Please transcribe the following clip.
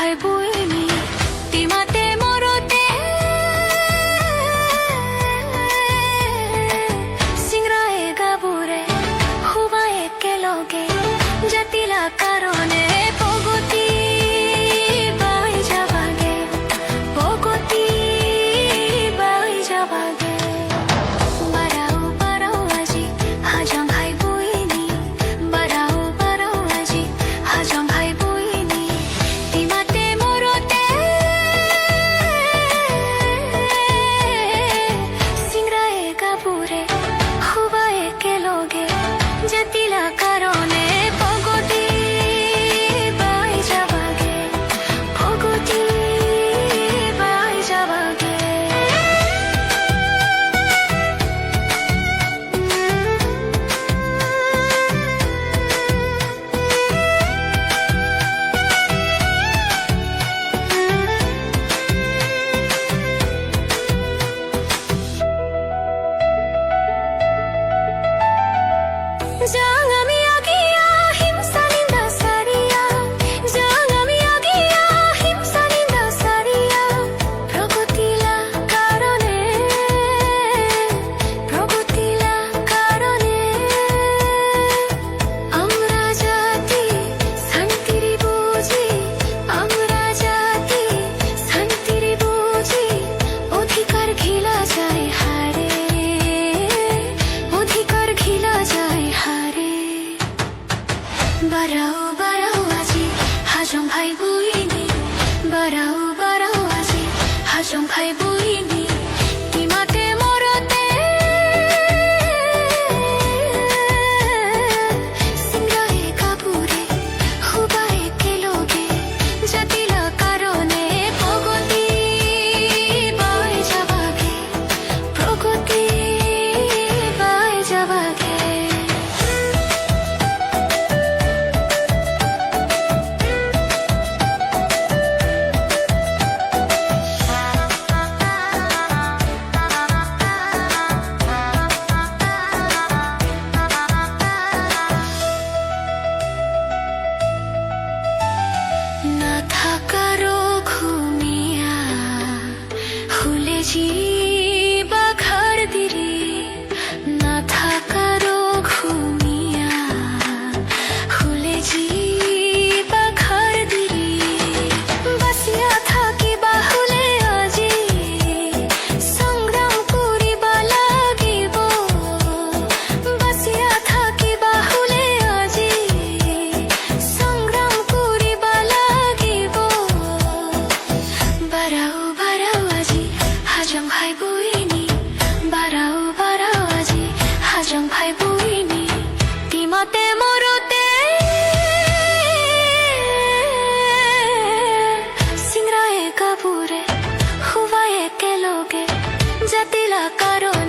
ভাই বুইনি তিমাতে মরতে সিংরায়ে গাবুরে হুবা একেলগে জাতিলা কারণে পগতি বাই যাবাগে পগতি বাই যাবাগে বারাও বারাও আজি হাজাম ভাই বুইনি বারাও বারাও আজি হাজাম ভাই বুইনি তিমাতে মরতে সিংরায়ে গাবুরে হুবা একেলগে জাতিলা কারণে পগতি বাই যাবাগে পগতি বাই যাবাগে Jangan agia himsalinda saria Jangan agia himsalinda saria Progotila karone Amra jati santiri buji Amra jati santiri buji Odhikar ghila jay hare Odhikar ghila jay hare বারাও বারাও আজি হাজং ভাই বুইনি বারাও বারাও আজি হাজং ভাই বুইনি তিমাতে মরতে সিংরায়ে গাবুরে হুবা একেলগে জাতিলা কারণে পগতি বাই যাবাগে প্রগতি বাই যাবাগে না থাকারও ঘুমিয়া হুলেজি বাখার দিরি না থাকারও ঘুমিয়া হুলেজি বাখার দিরি বাসিয়া থাকি বাহুলে আজি সংগ্রাম করিবা লাগিব বাসিয়া থাকি বাহুলে আজি সংগ্রাম করিবা লাগিব বারাও বারাও আজি হাজং ভাই বুইনি বারাও বারাও আজি হাজং ভাই বুইনি তিমাতে মরতে সিংরায়ে গাবুরে হুবা একেলগে জাতিলা কারণে